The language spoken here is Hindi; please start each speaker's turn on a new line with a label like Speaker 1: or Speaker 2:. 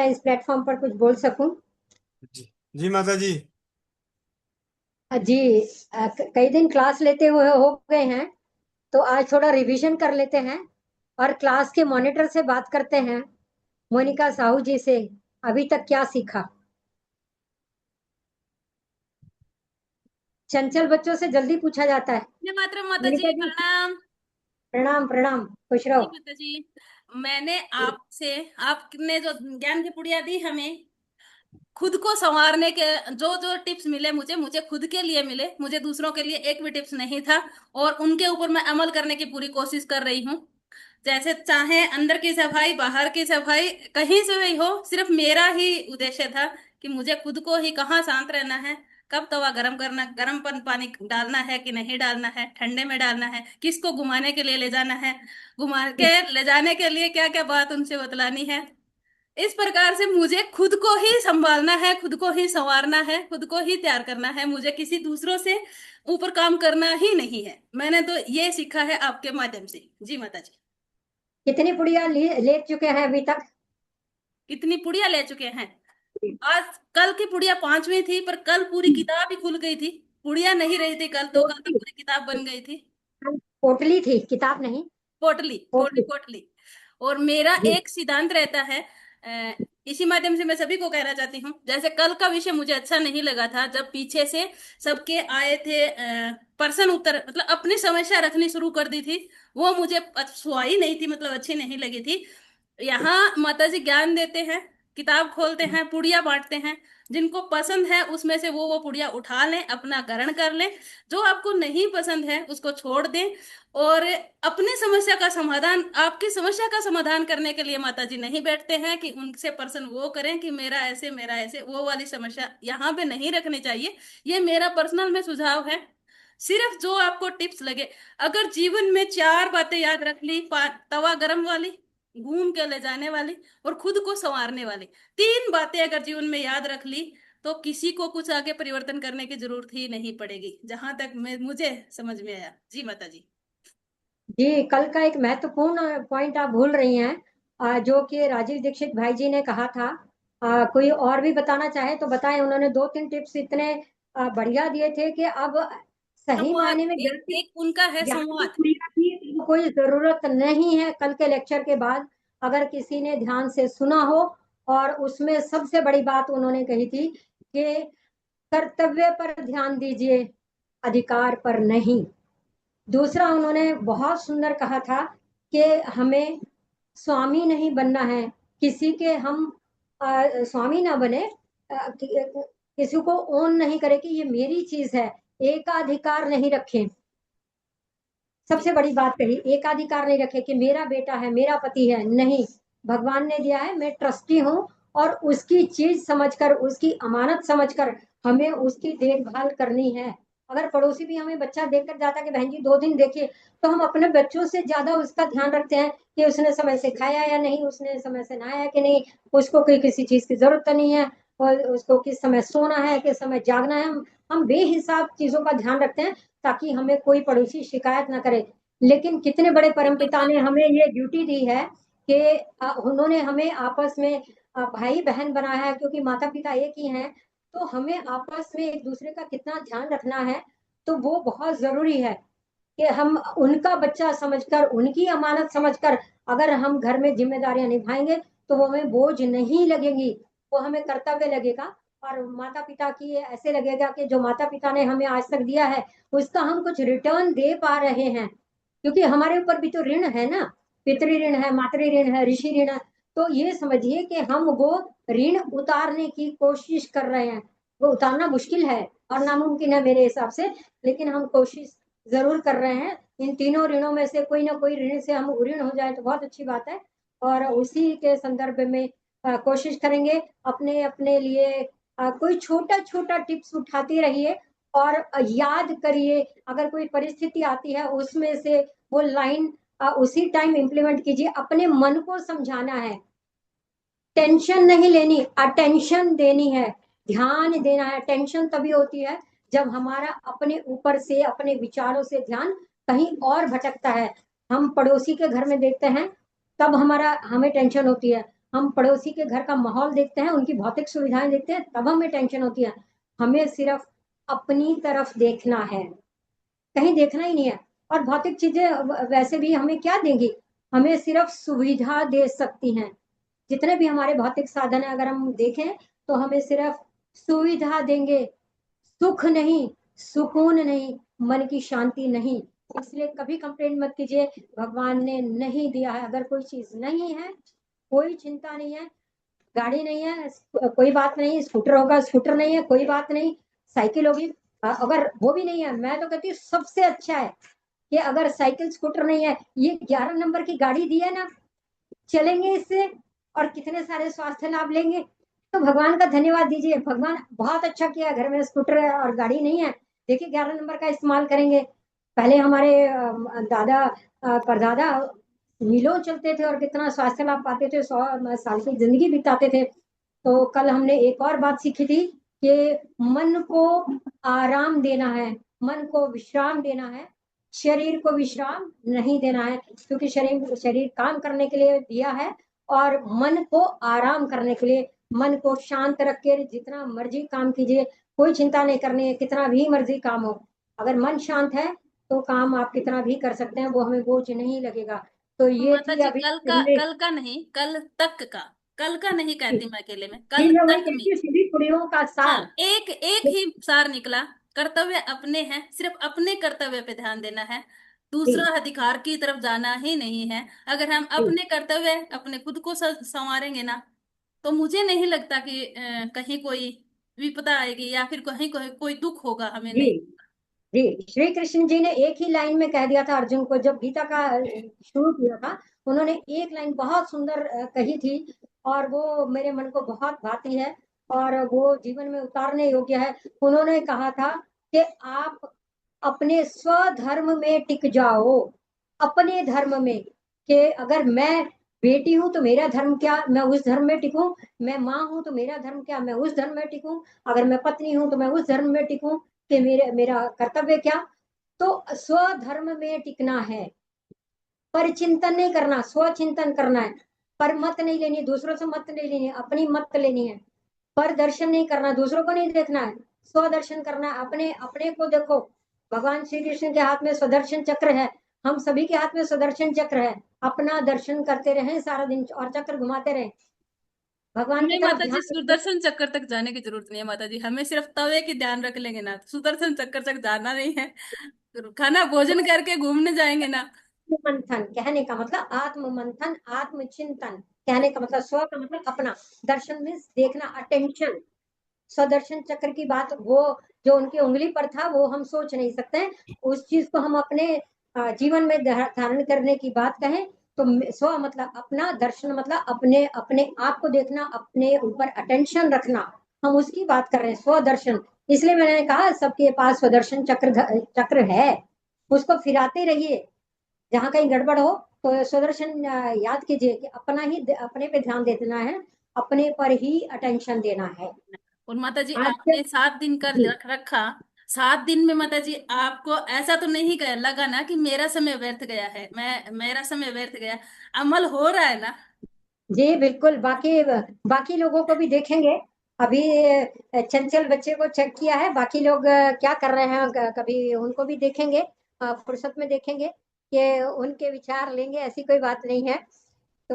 Speaker 1: मैं इस प्लेटफॉर्म पर कुछ बोल सकूं।
Speaker 2: जी जी माता जी।
Speaker 1: जी। कई दिन क्लास लेते हुए हो गए हैं, तो आज थोड़ा रिवीजन कर लेते हैं और क्लास के मॉनिटर से बात करते हैं, मोनिका साहू जी से। अभी तक क्या सीखा? चंचल बच्चों से जल्दी पूछा जाता है।
Speaker 3: मात्र माता
Speaker 1: मोनिका
Speaker 3: जी
Speaker 1: जी,
Speaker 3: प्रणाम।
Speaker 1: प्रणाम प्रणाम, खुश
Speaker 3: जी
Speaker 1: रहो।
Speaker 3: माता जी, मैंने आपसे, आपने जो ज्ञान की पुड़िया दी हमें, खुद को संवारने के जो जो टिप्स मिले मुझे मुझे खुद के लिए मिले, मुझे दूसरों के लिए एक भी टिप्स नहीं था। और उनके ऊपर मैं अमल करने की पूरी कोशिश कर रही हूँ। जैसे चाहे अंदर की सफाई बाहर की सफाई कहीं से भी हो, सिर्फ मेरा ही उद्देश्य था कि मुझे खुद को ही कहाँ शांत रहना है, कब तवा गरम करना, पानी डालना है कि नहीं डालना है, ठंडे में डालना है, किसको घुमाने के लिए ले जाना है, घुमा के ले जाने के लिए क्या क्या बात उनसे बतलानी है। इस प्रकार से मुझे खुद को ही संभालना है, खुद को ही संवारना है, खुद को ही तैयार करना है। मुझे किसी दूसरों से ऊपर काम करना ही नहीं है। मैंने तो ये सीखा है आपके माध्यम से। जी माता जी।
Speaker 1: कितनी पुड़िया ले चुके हैं अभी तक?
Speaker 3: कितनी पुड़िया ले चुके हैं? आज कल की पुड़िया पांचवी थी, पर कल पूरी किताब ही खुल गई थी। पुड़िया नहीं रही थी कल, तो कल तो
Speaker 1: पोटली,
Speaker 3: पूरी किताब बन गई थी।
Speaker 1: पोटली थी, किताब नहीं।
Speaker 3: पोटली, पूरी
Speaker 1: पोटली।
Speaker 3: पोटली। और मेरा
Speaker 1: जी।
Speaker 3: एक सिद्धांत रहता है, इसी माध्यम से मैं सभी को कहना चाहती हूँ। जैसे कल का विषय मुझे अच्छा नहीं लगा था, जब पीछे से सबके आए थे प्रश्न उत्तर, मतलब अपनी समस्या रखनी शुरू कर दी थी। वो मुझे सुहाई नहीं थी, मतलब अच्छी नहीं लगी थी। यहाँ माता जी ज्ञान देते हैं, किताब खोलते हैं, पुड़िया बांटते हैं। जिनको पसंद है उसमें से वो पुड़िया उठा लें, अपना ग्रहण कर लें। जो आपको नहीं पसंद है उसको छोड़ दें। और अपनी समस्या का समाधान, आपकी समस्या का समाधान करने के लिए माता जी नहीं बैठते हैं कि उनसे प्रश्न वो करें कि मेरा ऐसे, वो वाली समस्या यहाँ पे नहीं रखनी चाहिए। ये मेरा पर्सनल में सुझाव है। सिर्फ जो आपको टिप्स लगे, अगर जीवन में चार बातें याद रख ली, तवा गरम वाली, घूम के ले जाने वाली, और खुद को संवारने वाली, तीन बातें अगर जीवन में याद रख ली, तो किसी को कुछ आगे परिवर्तन करने की जरूरत ही नहीं पड़ेगी, जहां तक मुझे समझ में आया। जी माता जी।
Speaker 1: जी, कल का एक महत्वपूर्ण पॉइंट आप भूल रही हैं, जो कि राजीव दीक्षित भाई जी ने कहा था। कोई और भी बताना चाहे तो बताएं। उन्होंने दो तीन टिप्स इतने बढ़िया दिए थे कि अब सही
Speaker 3: संवाद,
Speaker 1: मायने में
Speaker 3: एक एक उनका है
Speaker 1: ज्ञान की
Speaker 3: संवाद।
Speaker 1: क्रिया की कोई जरूरत नहीं है। कल के लेक्चर के बाद अगर किसी ने ध्यान से सुना हो, और उसमें सबसे बड़ी बात उन्होंने कही थी कि कर्तव्य पर ध्यान दीजिए, अधिकार पर नहीं। दूसरा उन्होंने बहुत सुंदर कहा था कि हमें स्वामी नहीं बनना है, किसी के हम स्वामी ना बने, किसी को ओन नहीं करे कि ये मेरी चीज है, एकाधिकार नहीं रखें।
Speaker 3: जी
Speaker 1: सबसे बड़ी बात कही, एकाधिकार नहीं रखे कि मेरा बेटा है, मेरा पति है, नहीं। भगवान ने दिया है, मैं ट्रस्टी हूँ, और उसकी चीज समझकर, उसकी अमानत समझकर हमें उसकी देखभाल करनी है। अगर पड़ोसी भी हमें बच्चा देखकर जाता है कि बहन जी 2 दिन देखिए, तो हम अपने बच्चों से ज्यादा उसका ध्यान रखते हैं कि उसने समय से खाया या नहीं, उसने समय से नहाया कि नहीं, उसको कोई किसी चीज की जरूरत तो नहीं है, और उसको किस समय सोना है, किस समय जागना है। हम बेहिसाब चीजों का ध्यान रखते हैं ताकि हमें कोई पड़ोसी शिकायत ना करे। लेकिन कितने बड़े परमपिता ने हमें ये ड्यूटी दी है कि उन्होंने हमें आपस में भाई बहन बनाया है, क्योंकि माता पिता एक ही हैं। तो हमें आपस में एक दूसरे का कितना ध्यान रखना है, तो वो बहुत जरूरी है कि हम उनका बच्चा समझकर, उनकी अमानत समझकर अगर हम घर में जिम्मेदारियां निभाएंगे, तो वो हमें बोझ नहीं लगेंगी, वो हमें कर्तव्य लगेगा। और माता पिता की ऐसे लगेगा कि जो माता पिता ने हमें आज तक दिया है, उसका हम कुछ रिटर्न दे पा रहे हैं। क्योंकि हमारे ऊपर भी तो ऋण है ना, पितृ ऋण है, मातृ ऋण है, ऋषि ऋण है। तो ये समझिए कि हम वो ऋण उतारने की कोशिश कर रहे हैं। वो उतारना मुश्किल है और नामुमकिन है मेरे हिसाब से, लेकिन हम कोशिश जरूर कर रहे हैं। इन तीनों ऋणों में से कोई ना कोई ऋण से हम उऋण हो जाए तो बहुत अच्छी बात है। और उसी के संदर्भ में कोशिश करेंगे अपने अपने लिए कोई छोटा छोटा टिप्स उठाते रहिए, और याद करिए। अगर कोई परिस्थिति आती है उसमें से वो लाइन उसी टाइम इम्प्लीमेंट कीजिए। अपने मन को समझाना है, टेंशन नहीं लेनी, अटेंशन देनी है, ध्यान देना है। टेंशन तभी होती है जब हमारा अपने ऊपर से, अपने विचारों से ध्यान कहीं और भटकता है। हम पड़ोसी के घर में देखते हैं, तब हमें टेंशन होती है। हम पड़ोसी के घर का माहौल देखते हैं, उनकी भौतिक सुविधाएं देखते हैं, तब हमें टेंशन होती है। हमें सिर्फ अपनी तरफ देखना है, कहीं देखना ही नहीं है। और भौतिक चीजें वैसे भी हमें क्या देंगी, हमें सिर्फ सुविधा दे सकती हैं। जितने भी हमारे भौतिक साधन है अगर हम देखें तो हमें सिर्फ सुविधा देंगे, सुख नहीं, सुकून नहीं, मन की शांति नहीं। इसलिए कभी कंप्लेंट मत कीजिए, भगवान ने नहीं दिया है। अगर कोई चीज नहीं है, कोई चिंता नहीं है। गाड़ी नहीं है, कोई बात नहीं, स्कूटर होगा, स्कूटर नहीं है, कोई बात नहीं, साइकिल होगी, अगर वो भी नहीं है, मैं तो कहती हूँ सबसे अच्छा है कि अगर साइकिल स्कूटर नहीं है, ये 11 नंबर की गाड़ी दी है ना, चलेंगे इससे और कितने सारे स्वास्थ्य लाभ लेंगे। तो भगवान का धन्यवाद दीजिए, भगवान बहुत अच्छा किया, घर में स्कूटर है और गाड़ी नहीं है, देखिए 11 नंबर का इस्तेमाल करेंगे। पहले हमारे दादा परदादा मीलों चलते थे और कितना स्वास्थ्य लाभ पाते थे, 100 साल की जिंदगी बिताते थे। तो कल हमने एक और बात सीखी थी कि मन को आराम देना है, मन को विश्राम देना है, शरीर को विश्राम नहीं देना है, क्योंकि शरीर शरीर काम करने के लिए दिया है और मन को आराम करने के लिए। मन को शांत रख के जितना मर्जी काम कीजिए, कोई चिंता नहीं करनी है, कितना भी मर्जी काम हो। अगर मन शांत है तो काम आप कितना भी कर सकते हैं, वो हमें बोझ नहीं लगेगा। तो ये
Speaker 3: माता
Speaker 1: थी
Speaker 3: जी,
Speaker 1: अभी
Speaker 3: कल का नहीं, कल का नहीं कहती मैं अकेले में,
Speaker 1: जी,
Speaker 3: कल
Speaker 1: मैं वही
Speaker 3: तक में।
Speaker 1: कहती हूँ, सभी कुड़ियों का
Speaker 3: हाँ,
Speaker 1: सार।
Speaker 3: एक एक ही सार निकला। कर्तव्य अपने हैं, सिर्फ अपने कर्तव्य पे ध्यान देना है, दूसरा
Speaker 1: जी
Speaker 3: अधिकार की तरफ जाना ही नहीं है। अगर हम
Speaker 1: जी
Speaker 3: अपने कर्तव्य, अपने खुद को संवारेंगे ना, तो मुझे नहीं लगता कि कहीं कोई विपदा आएगी या फिर कहीं कोई दुख होगा, हमें
Speaker 1: जी
Speaker 3: नहीं।
Speaker 1: जी। श्री कृष्ण जी ने एक ही लाइन में कह दिया था अर्जुन को, जब गीता का शुरू किया था, उन्होंने एक लाइन बहुत सुंदर कही थी और वो मेरे मन को बहुत भाती है और वो जीवन में उतारने योग्य है। उन्होंने कहा था कि आप अपने स्वधर्म में टिक जाओ, अपने धर्म में। कि अगर मैं बेटी हूं तो मेरा धर्म क्या, मैं उस धर्म में टिकूं। मैं माँ हूं तो मेरा धर्म क्या, मैं उस धर्म में टिकूं। अगर मैं पत्नी हूं तो मैं उस धर्म में टिकूं कि मेरा कर्तव्य क्या। तो स्वधर्म में टिकना है, पर चिंतन नहीं करना, स्वचिंतन करना है। पर मत नहीं लेनी, दूसरों से मत नहीं लेनी, अपनी मत लेनी है। पर दर्शन नहीं करना, दूसरों को नहीं देखना है, स्वदर्शन करना है, अपने अपने को देखो। भगवान श्री कृष्ण के हाथ में स्वदर्शन चक्र है, हम सभी के हाथ में स्वदर्शन चक्र है। अपना दर्शन करते रहें सारा दिन और चक्र घुमाते रहें, भगवान की
Speaker 3: नहीं
Speaker 1: तरफ
Speaker 3: माता जी,
Speaker 1: ध्यान रखते
Speaker 3: सुदर्शन चक्र तक जाने की जरूरत नहीं है माता जी, हमें सिर्फ तवे की ध्यान रख लेंगे ना, सुदर्शन चक्र तक जाना नहीं है। खाना भोजन करके घूमने जाएंगे ना।
Speaker 1: मंथन। कहने का मतलब आत्म मंथन, आत्मचिंतन। कहने का मतलब स्व का मतलब अपना, दर्शन मीन्स देखना, अटेंशन। स्वदर्शन चक्र की बात, वो जो उनकी उंगली पर था वो हम सोच नहीं सकते। उस चीज को हम अपने जीवन में धारण करने की बात कहें तो स्व मतलब अपना, दर्शन मतलब अपने अपने आप को देखना, अपने ऊपर अटेंशन रखना, हम उसकी बात कर रहे हैं, स्वदर्शन। इसलिए मैंने कहा सबके पास स्वदर्शन चक्र है, उसको फिराते रहिए। जहां कहीं गड़बड़ हो तो स्वदर्शन याद कीजिए कि अपना ही अपने पे ध्यान देना है, अपने पर ही अटेंशन देना है।
Speaker 3: और माता जी,
Speaker 1: आज
Speaker 3: आपने 7 दिन का
Speaker 1: जी
Speaker 3: रखा, 7 दिन में माता जी आपको ऐसा तो नहीं लगा ना कि मेरा समय व्यर्थ गया है, मेरा समय व्यर्थ गया, अमल हो रहा है ना?
Speaker 1: जी बिल्कुल। बाकी बाकी लोगों को भी देखेंगे। अभी चंचल बच्चे को चेक किया है, बाकी लोग क्या कर रहे हैं, कभी उनको भी देखेंगे, फुर्सत में देखेंगे कि उनके विचार लेंगे, ऐसी कोई बात नहीं है।